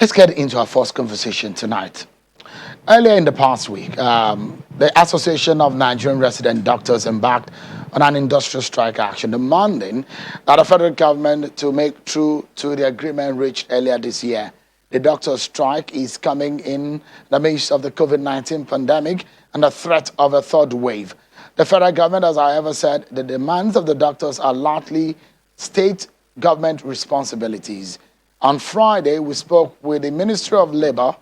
Let's get into our first conversation tonight. Earlier in the past week, the Association of Nigerian Resident Doctors embarked on an industrial strike action demanding that the federal government to make true to the agreement reached earlier this year. The doctors' strike is coming in the midst of the COVID-19 pandemic and the threat of a third wave. The federal government has, however, said the demands of the doctors are largely state government responsibilities. On Friday, we spoke with the Ministry of Labor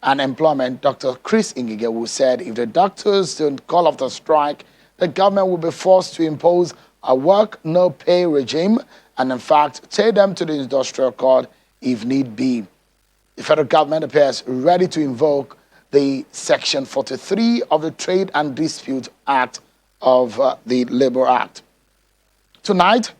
and Employment, Dr. Chris Ngige, who said if the doctors don't call off the strike, the government will be forced to impose a work no pay regime and, in fact, take them to the industrial court if need be. The federal government appears ready to invoke the Section 43 of the Trade and Dispute Act of the Labor Act. Tonight,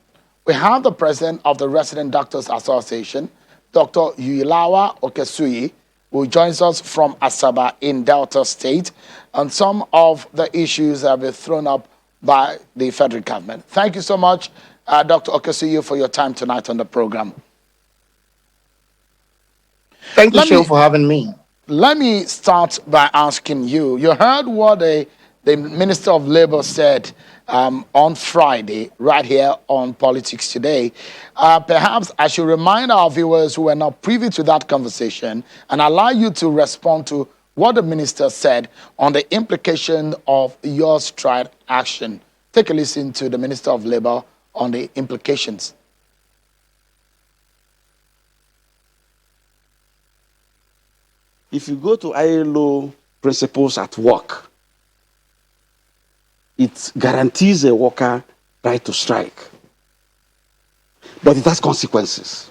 we have the president of the Resident Doctors Association, Dr. Yuilawa Okesuyi, who joins us from Asaba in Delta State, on some of the issues that have been thrown up by the federal government. Thank you so much, Dr. Okesuyi, for your time tonight on the program. Thank you, Shil, for having me. Let me start by asking you. You heard what the Minister of Labor said on Friday, right here on Politics Today. Perhaps I should remind our viewers who are not privy to that conversation and allow you to respond to what the minister said on the implication of your strike action. Take a listen to the Minister of Labor on the implications. If you go to ILO principles at work, it guarantees a worker right to strike, but it has consequences.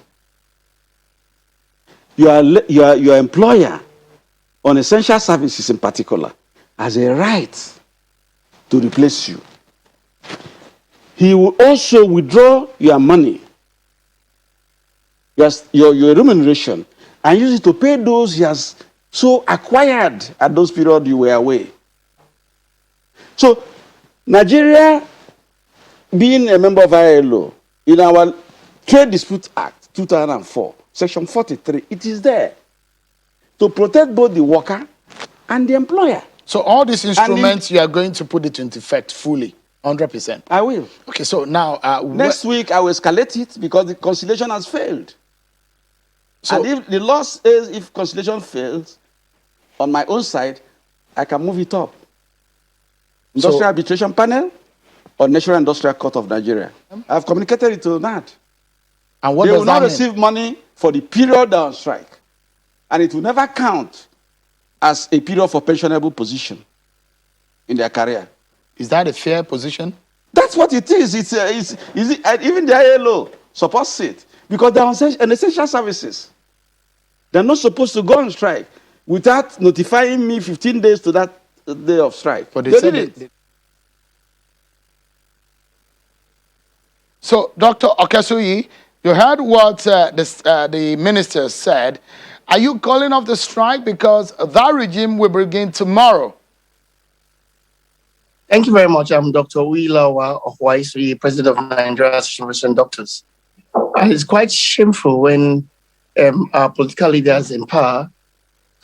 Your employer, on essential services in particular, has a right to replace you. He will also withdraw your money, your remuneration, and use it to pay those he has so acquired at those periods you were away. So, Nigeria, being a member of ILO, in our Trade Dispute Act 2004, Section 43, it is there to protect both the worker and the employer. So all these instruments, you are going to put it into effect fully, 100%? I will. Okay, so now... next week, I will escalate it because the conciliation has failed. So, and if the law says if conciliation fails, on my own side, I can move it up. Industrial Arbitration Panel or National Industrial Court of Nigeria. I've communicated it to NARD. And what they does will that not mean? receive money for the period on strike. And it will never count as a period for pensionable position in their career. Is that a fair position? That's what it is. Even the ILO supports it because they're on essential services. They're not supposed to go on strike without notifying me 15 days to that day of strike. But they did it. So, Dr. Okesuyi, you heard what the minister said. Are you calling off the strike because that regime will begin tomorrow? Thank you very much. I'm Dr. Yuilawa Okesuyi, President of Nigeria Association of Resident Doctors. And it's quite shameful when our political leaders in power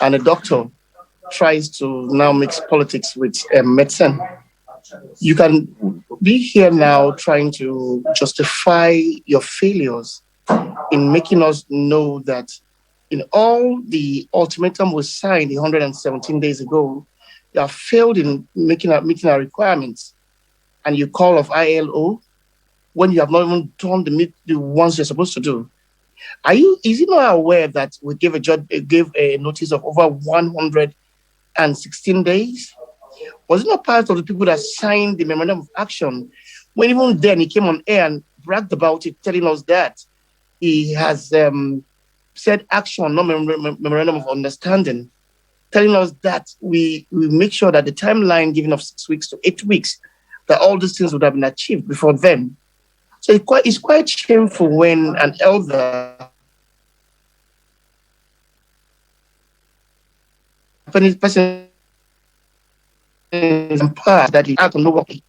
and a doctor tries to now mix politics with medicine. You can be here now trying to justify your failures in making us know that in all the ultimatum was signed 117 days ago, you have failed in meeting our requirements. And you call off ILO when you have not even done the ones you're supposed to do. Is he not aware that we gave a notice of over 116 days? Was it not part of the people that signed the memorandum of action? When even then he came on air and bragged about it, telling us that he has said action, not memorandum of understanding, telling us that we make sure that the timeline given of 6 weeks to 8 weeks, that all these things would have been achieved before then. So it's quite shameful when an elder person that he act on no work. It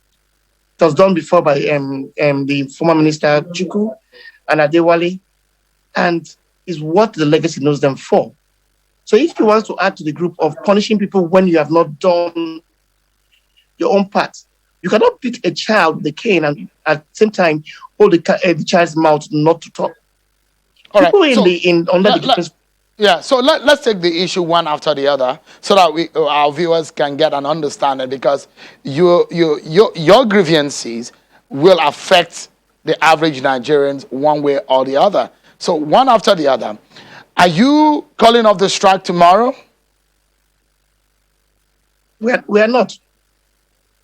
was done before by the former minister Chuku and Adewale, and is what the legacy knows them for. So if you want to add to the group of punishing people when you have not done your own part, you cannot beat a child with a cane and at the same time hold the child's mouth not to talk. All right. People So under the let, difference. yeah. So let's take the issue one after the other, so that our viewers can get an understanding, because your grievances will affect the average Nigerians one way or the other. So one after the other. Are you calling off the strike tomorrow? We are not.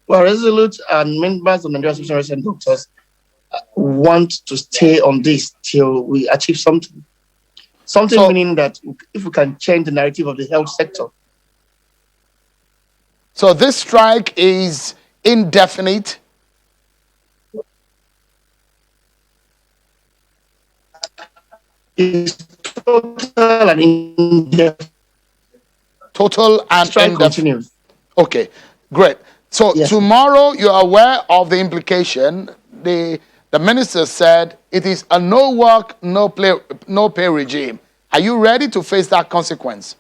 We are resolute, and members of the Nigerian Association of Resident Doctors want to stay on this till we achieve something. Something So, meaning that if we can change the narrative of the health sector. so this strike is indefinite. It's total and indefinite. Total and Strike indefinite. continues. Okay, great. So Yes. tomorrow you are aware of the implication. The minister said it is a no work, no pay regime. Are you ready to face that consequence?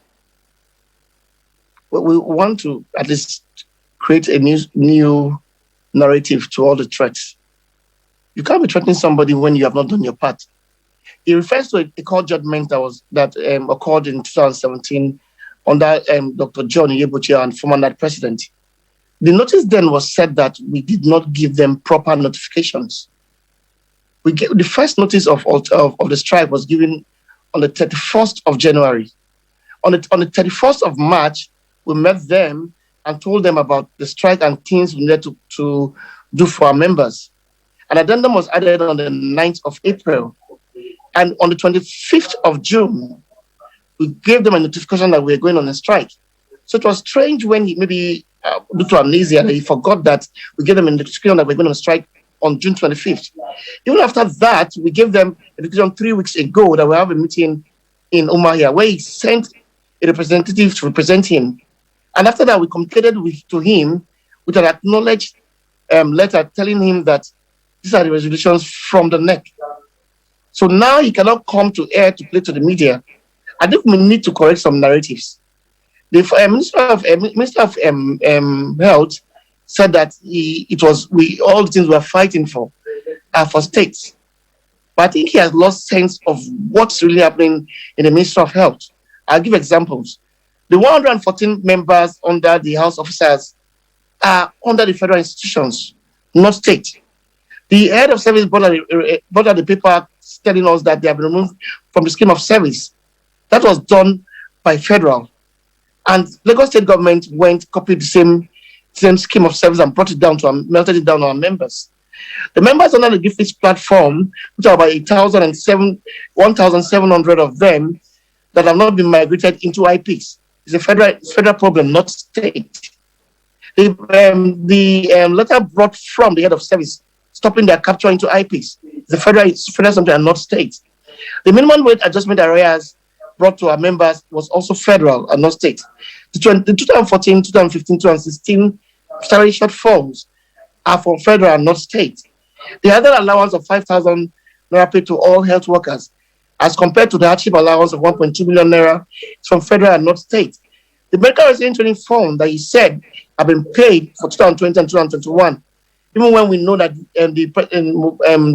We want to at least create a new narrative to all the threats. You can't be threatening somebody when you have not done your part. He refers to a court judgment that occurred in 2017 under Dr. John Yeboche and former NARD president. The notice then was said that we did not give them proper notifications. The first notice of the strike was given on the 31st of January. On the 31st of March, we met them and told them about the strike and things we needed to do for our members. An addendum was added on the 9th of April. And on the 25th of June, we gave them a notification that we were going on a strike. So it was strange when he maybe, due to amnesia, he forgot that we gave them a notification that we were going on a strike on June 25th. Even after that, we gave them a notification 3 weeks ago that we have a meeting in Umahia where he sent a representative to represent him. And after that, we communicated to him with an acknowledged letter telling him that these are the resolutions from the NEC. So now he cannot come to air to play to the media. I think we need to correct some narratives. The Minister of Health said that all the things we're fighting for are for states. But I think he has lost sense of what's really happening in the Ministry of Health. I'll give examples. The 114 members under the House officers are under the federal institutions, not state. The head of service brought out the paper telling us that they have been removed from the scheme of service. That was done by federal. And Lagos state government copied the same scheme of service and melted it down on our members. The members under the GIFIS platform, which are about 1,700 of them that have not been migrated into IPs. It's a federal problem, not state. The letter brought from the head of service stopping their capture into IPs. The federal something and not state. The minimum wage adjustment areas brought to our members was also federal and not state. The 2014, 2015, 2016 salary shortfalls are from federal and not state. The other allowance of 5,000 naira paid to all health workers, as compared to the hardship allowance of 1.2 million naira, is from federal and not state. The medical resident training fund that he said have been paid for 2020 and 2021, even when we know that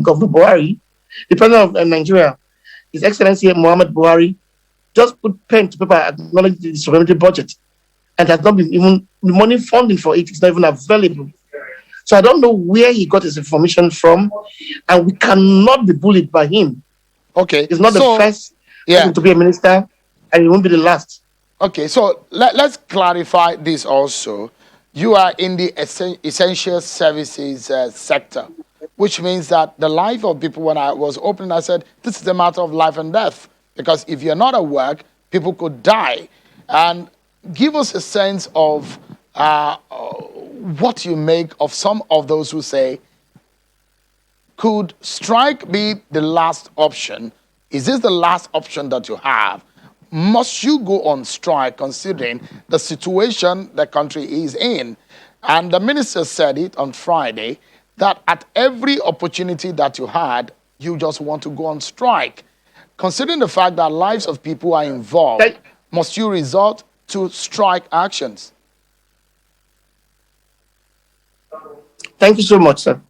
Governor Buhari, the president of Nigeria, His Excellency Muhammad Buhari, just put pen to paper, acknowledge the supplementary budget, and has not been even the money funding for it is not even available. So I don't know where he got his information from, and we cannot be bullied by him. Okay. He's not the first person to be a minister, and he won't be the last. Okay, so let's clarify this also. You are in the essential services sector, which means that the life of people, when I was opening, I said, this is a matter of life and death. Because if you're not at work, people could die. And give us a sense of what you make of some of those who say, could strike be the last option? Is this the last option that you have? Must you go on strike considering the situation the country is in? And the minister said it on Friday, that at every opportunity that you had, you just want to go on strike. Considering the fact that lives of people are involved, must you resort to strike actions? Thank you so much, sir.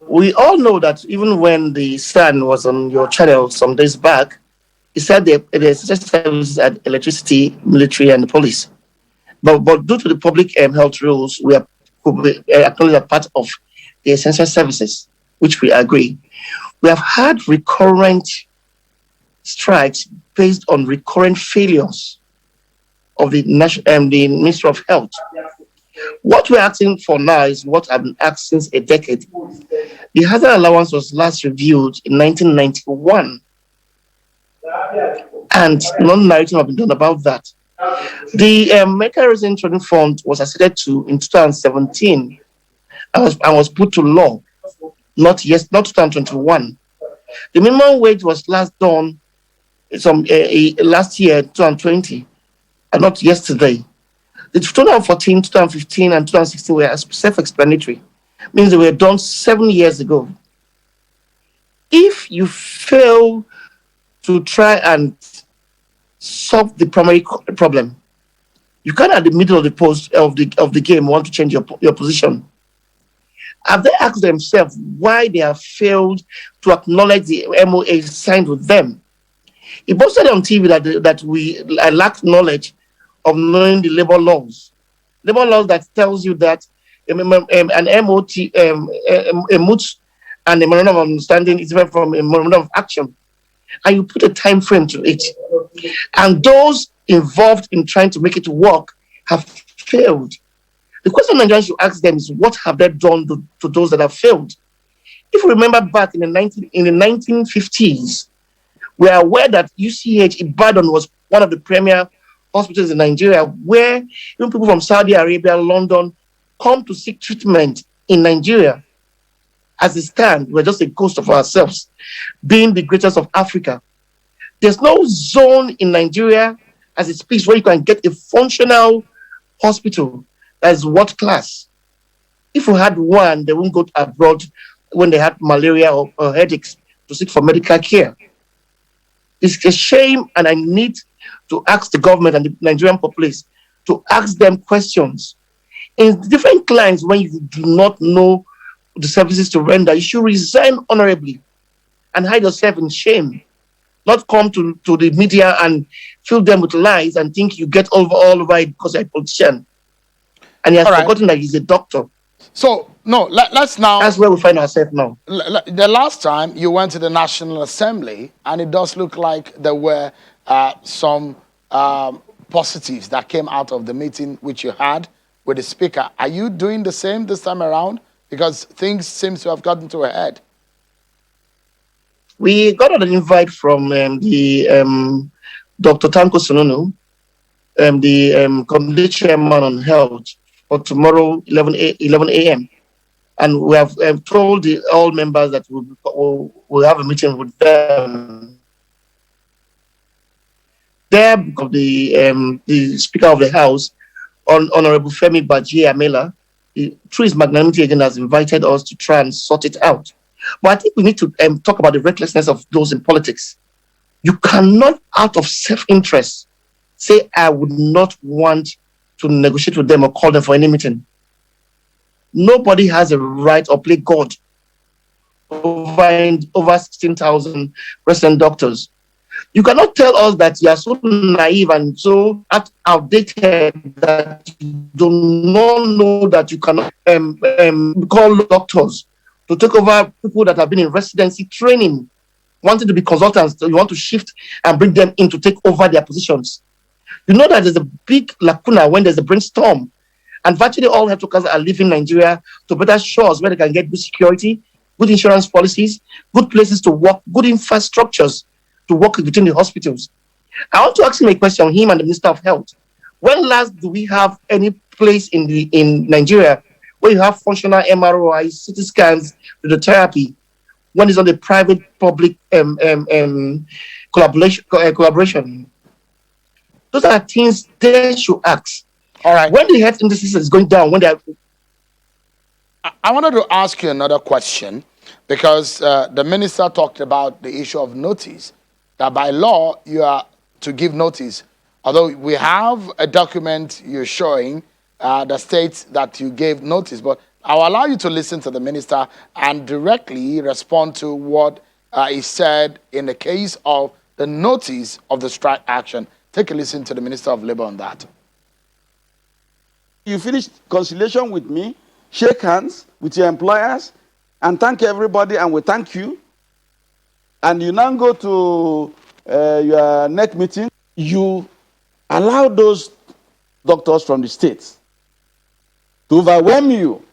We all know that even when the Sun was on your channel some days back, he said the essential services had electricity, military, and the police. But due to the public health rules, we are acknowledged as part of the essential services, which we agree. We have had recurrent strikes based on recurrent failures of the Ministry of Health. What we're asking for now is what I've been asking since a decade. The hazard allowance was last reviewed in 1991, and none narrative have been done about that. The Medical Resident Training Fund was acceded to in 2017 and was put to law, not 2021. The minimum wage was last done last year, 2020, and not yesterday. The 2014, 2015, and 2016 were self-explanatory, means they were done 7 years ago. If you fail to try and solve the primary problem, you can't at the middle of the game want to change your position. Have they asked themselves why they have failed to acknowledge the MOA signed with them? It posted on TV that I lack knowledge of knowing the labor laws that tells you that an MOT, a MOT and a memorandum of understanding is different from a memorandum of action, and you put a time frame to it, and those involved in trying to make it work have failed. The question Nigerians should ask them is, what have they done to those that have failed? If you remember back in the 1950s, we are aware that UCH Ibadan was one of the premier hospitals in Nigeria, where even people from Saudi Arabia, London, come to seek treatment in Nigeria. As it stands, we're just a ghost of ourselves, being the greatest of Africa. There's no zone in Nigeria as it speaks where you can get a functional hospital that is world class. If we had one, they wouldn't go abroad when they had malaria or headaches to seek for medical care. It's a shame, and I need to ask the government and the Nigerian populace to ask them questions. In different clients, when you do not know the services to render, you should resign honorably and hide yourself in shame. Not come to the media and fill them with lies and think you get all over it because you're a politician. And he has forgotten that he's a doctor. So, no, let's now... That's where we find ourselves now. The last time you went to the National Assembly, and it does look like there were some positives that came out of the meeting which you had with the Speaker. Are you doing the same this time around? Because things seem to have gotten to a head. We got an invite from the Dr. Tanko Sununu, the committee chairman on health, for tomorrow, 11 a.m. And we have told all members that we'll have a meeting with them. There, because the Speaker of the House, Honorable Femi Baji Amela, through his magnanimity again, has invited us to try and sort it out. But I think we need to talk about the recklessness of those in politics. You cannot, out of self-interest, say, I would not want to negotiate with them or call them for any meeting. Nobody has a right or play God over 16,000 resident doctors. You cannot tell us that you are so naive and so outdated that you do not know that you cannot call doctors to take over people that have been in residency training, wanting to be consultants. So you want to shift and bring them in to take over their positions. You know that there's a big lacuna when there's a brainstorm, and virtually all health workers are leaving Nigeria to better shores where they can get good security, good insurance policies, good places to work, good infrastructures to work within the hospitals. I want to ask him a question, him and the Minister of Health. When last do we have any place in Nigeria where you have functional MRIs, CT scans, radiotherapy, when it's on the private-public collaboration? Those are things they should ask. All right. When the health industry is going down, when they are... I wanted to ask you another question, because the minister talked about the issue of notice, that by law you are to give notice Although we have a document you're showing that states that you gave notice, but I'll allow you to listen to the minister and directly respond to what is said in the case of the notice of the strike action. Take a listen to the Minister of Labor on that. You finish conciliation with me, shake hands with your employers, and thank everybody, and we thank you. And you now go to your next meeting. You allow those doctors from the states to overwhelm you.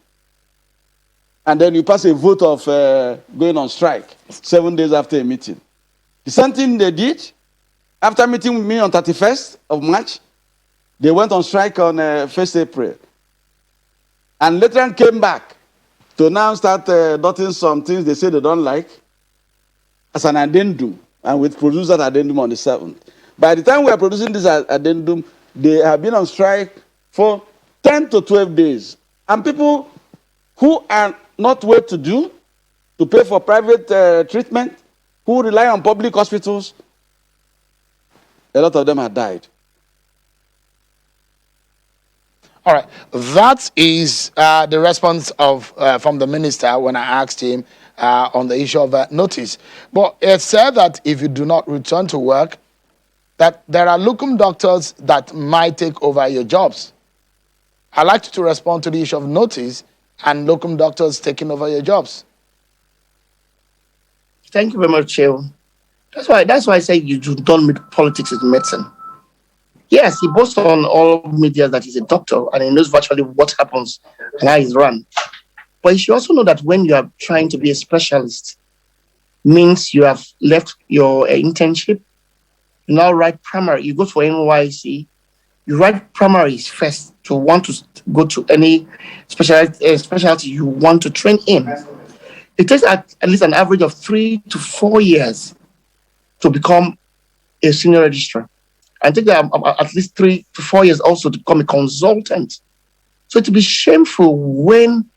And then you pass a vote of going on strike 7 days after a meeting. The same thing they did after meeting with me on 31st of March. They went on strike on 1st April. And later on came back to now start dotting some things they say they don't like as an addendum. And we produce that addendum on the 7th. By the time we are producing this addendum, they have been on strike for 10 to 12 days. And people who are not well to do, to pay for private treatment, who rely on public hospitals, a lot of them have died. All right, that is the response of from the minister when I asked him on the issue of notice. But it said that if you do not return to work, that there are locum doctors that might take over your jobs. I'd like you to respond to the issue of notice and locum doctors taking over your jobs. Thank you very much, Chew. That's why I say you don't meet politics in medicine. Yes, he boasts on all media that he's a doctor and he knows virtually what happens and how it's run. But you should also know that when you are trying to be a specialist, means you have left your internship, you now write primary, you go for NYC, you write primaries first to want to go to any specialty you want to train in. It takes at least an average of 3 to 4 years to become a senior registrar. And take at least 3 to 4 years also to become a consultant. So it would be shameful when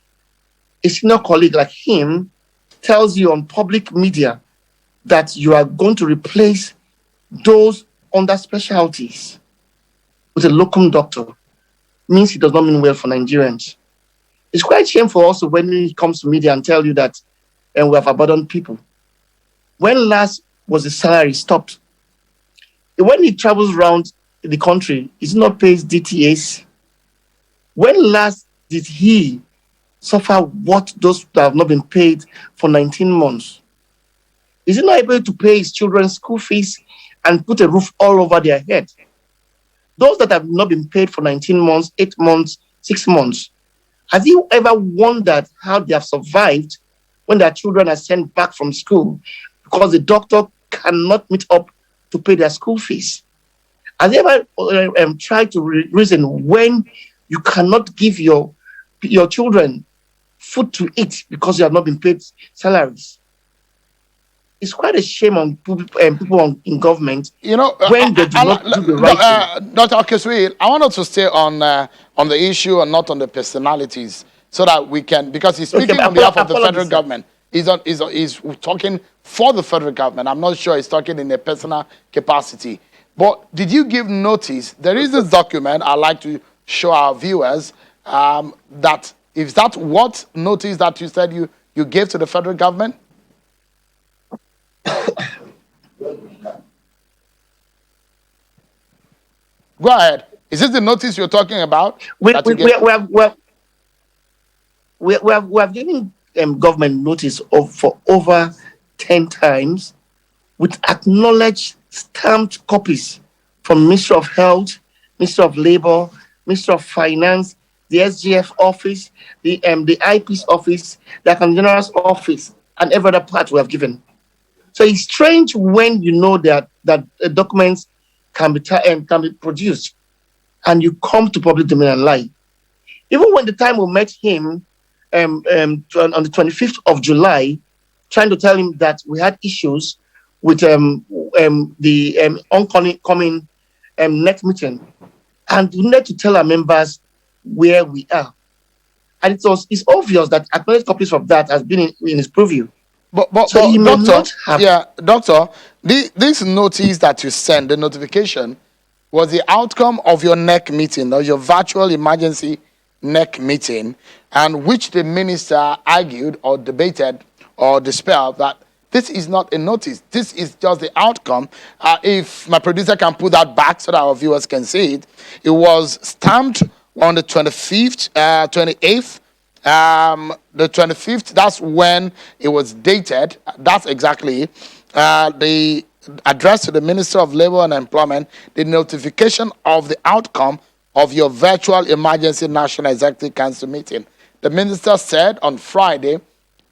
a senior colleague like him tells you on public media that you are going to replace those under specialties with a locum doctor. Means he does not mean well for Nigerians. It's quite shameful also when he comes to media and tell you that we have abandoned people. When last was the salary stopped? When he travels around the country, is not paid DTAs. When last did he suffer what those that have not been paid for 19 months? Is he not able to pay his children's school fees and put a roof all over their head? Those that have not been paid for 19 months, 8 months, 6 months, have you ever wondered how they have survived when their children are sent back from school because the doctor cannot meet up to pay their school fees? Have you ever tried to reason when you cannot give your children food to eat because you have not been paid salaries? It's quite a shame on people in government, when they do not do the right thing. Dr. Okesui, I want us to stay on the issue and not on the personalities, so that we can, because he's speaking on behalf of the federal government. He's talking for the federal government. I'm not sure he's talking in a personal capacity. But did you give notice? There is this document I'd like to show our viewers that, is that what notice that you said you gave to the federal government? Go ahead. Is this the notice you're talking about? We have given government notice for over 10 times with acknowledged stamped copies from Ministry of Health, Ministry of Labor, Ministry of Finance, the SGF office, the IP's office, the Attorney General's office, and every other part we have given. So it's strange when you know that documents can be produced and you come to public domain and lie. Even when the time we met him on the 25th of July, trying to tell him that we had issues with the oncoming next meeting, and we need to tell our members where we are. And it's obvious that acknowledged copies of that has been in his purview. But so he may doctor, not have. Yeah, doctor, this notice that you send, the notification, was the outcome of your NEC meeting, or your virtual emergency NEC meeting, and which the minister argued or debated or dispelled that this is not a notice. This is just the outcome. If my producer can put that back so that our viewers can see it, it was stamped on the 25th, 28th. The 25th, that's when it was dated. That's exactly the address to the Minister of Labor and Employment, the notification of the outcome of your virtual emergency National Executive Council meeting. The minister said on Friday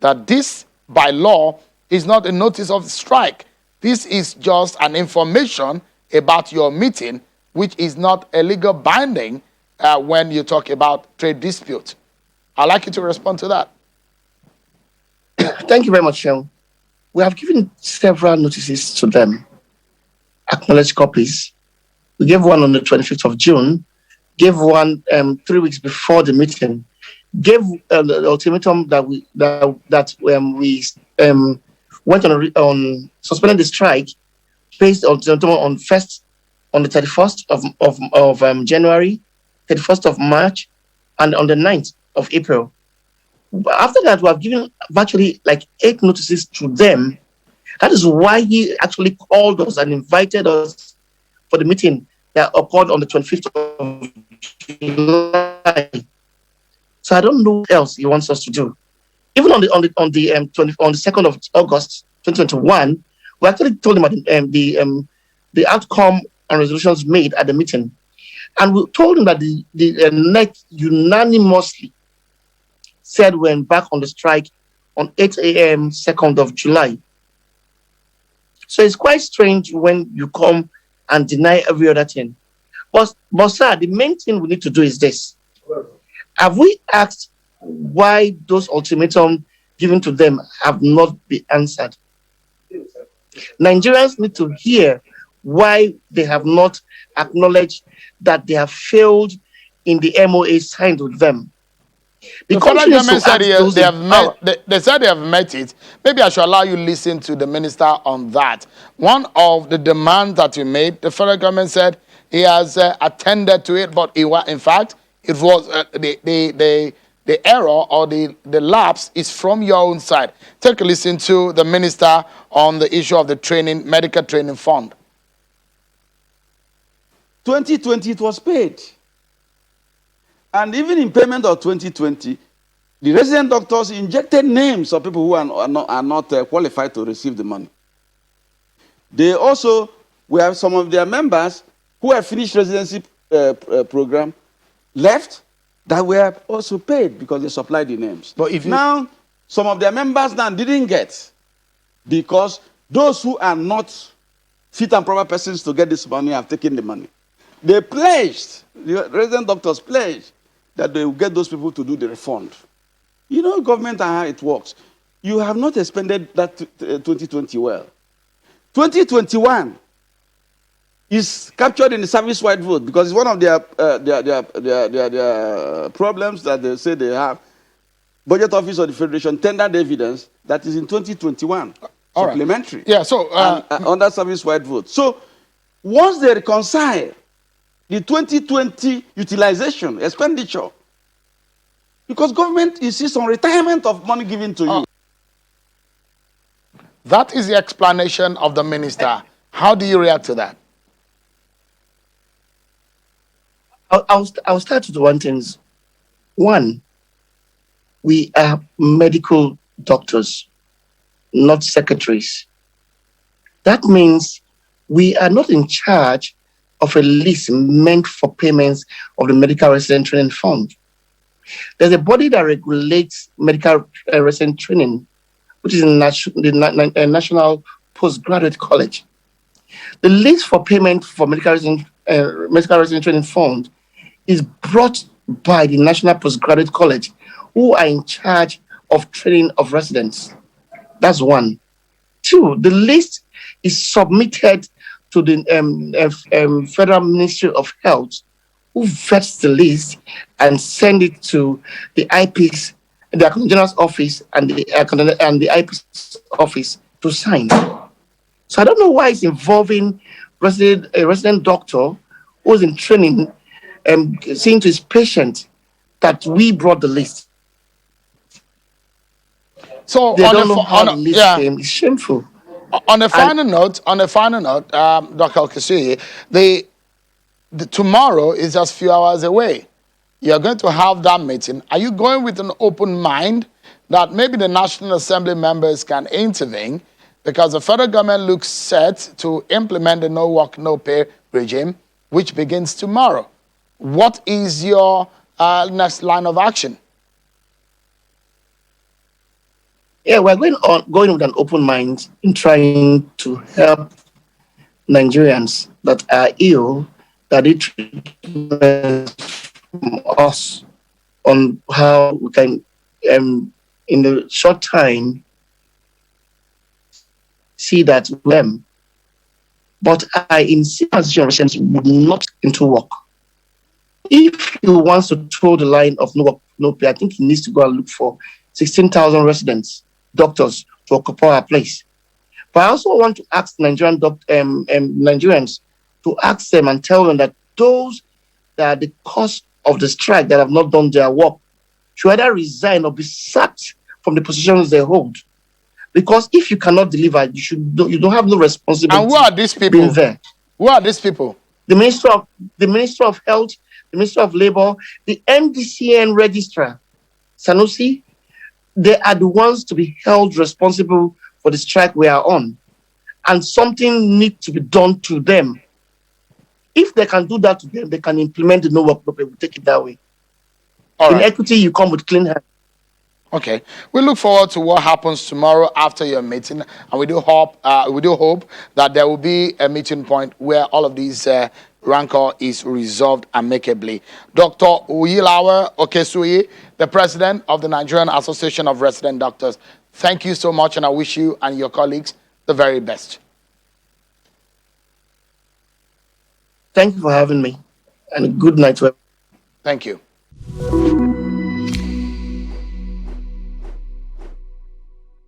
that this, by law, is not a notice of strike. This is just an information about your meeting, which is not a legal binding when you talk about trade dispute. I'd like you to respond to that. Thank you very much, Sean. We have given several notices to them, acknowledged copies. We gave one on the 25th of June, gave one 3 weeks before the meeting, gave the ultimatum that we went on suspending the strike, based on the 31st of January, 31st of March, and on the 9th of April. But after that, we have given virtually like 8 notices to them. That is why he actually called us and invited us for the meeting that occurred on the 25th of July. So I don't know what else he wants us to do. Even on the 2nd of August 2021, we actually told him about the outcome and resolutions made at the meeting, and we told him that the NEC unanimously said we went back on the strike on 8 a.m. 2nd of July. So it's quite strange when you come and deny every other thing. But sir, the main thing we need to do is this. Have we asked why those ultimatums given to them have not been answered? Nigerians need to hear why they have not acknowledged that they have failed in the MOA signed with them. The federal government said they said they have met it. Maybe I should allow you to listen to the minister on that. One of the demands that we made, the federal government said he has attended to it, but in fact, it was the error or the lapse is from your own side. Take a listen to the minister on the issue of the training, medical training fund. 2020, it was paid. And even in payment of 2020, the resident doctors injected names of people who are not qualified to receive the money. They also, we have some of their members who have finished residency program left that were also paid because they supplied the names. But if now, some of their members now didn't get, because those who are not fit and proper persons to get this money have taken the money. They pledged, the resident doctors pledged, that they will get those people to do the refund. You know government and how it works. You have not expended that 2020 well. 2021 is captured in the service-wide vote because it's one of their problems that they say they have. Budget Office of the Federation tendered evidence that is in 2021, supplementary. Right. Yeah, so under service-wide vote. So once they reconcile the 2020 utilization, expenditure, because government insists on retirement of money given to you. That is the explanation of the minister. How do you react to that? I'll start with one thing. One, we are medical doctors, not secretaries. That means we are not in charge of a list meant for payments of the Medical Resident Training Fund. There's a body that regulates medical resident training, which is the National Postgraduate College. The list for payment for Medical Resident Training Fund is brought by the National Postgraduate College, who are in charge of training of residents. That's one. Two, the list is submitted to the Federal Ministry of Health, who vets the list and send it to the IP's, the Attorney General's office and the IP's office to sign. So I don't know why it's involving a resident doctor who is in training, saying to his patient that we brought the list. So They don't know how the list came. It's shameful. On a And final note, Dr. Okesui, the tomorrow is just a few hours away. You're going to have that meeting. Are you going with an open mind that maybe the National Assembly members can intervene because the federal government looks set to implement the no work, no pay regime, which begins tomorrow? What is your next line of action? yeah, we're going with an open mind in trying to help Nigerians that are ill, that need treatment from us on how we can, in the short time, see that them. But I insist as generations would not into work. If he wants to throw the line of no work, no pay, I think he needs to go and look for 16,000 residents, doctors to occupy our place. But I also want to ask Nigerians to ask them and tell them that those that are the cause of the strike that have not done their work should either resign or be sacked from the positions they hold. Because if you cannot deliver, you don't have no responsibility. And who are these people? Being there. Who are these people? The Minister of Health, the Minister of Labor, the MDCN registrar, Sanusi, they are the ones to be held responsible for the strike we are on. And something needs to be done to them. If they can do that to them, they can implement the no work, no pay. We'll take it that way. All In right. equity, you come with clean hands. Okay, we look forward to what happens tomorrow after your meeting, and we do hope that there will be a meeting point where all of these rancor is resolved amicably. Dr. Uyilawa Okesui, the president of the Nigerian Association of Resident Doctors, thank you so much, and I wish you and your colleagues the very best. Thank you for having me, and good night to everyone. Thank you.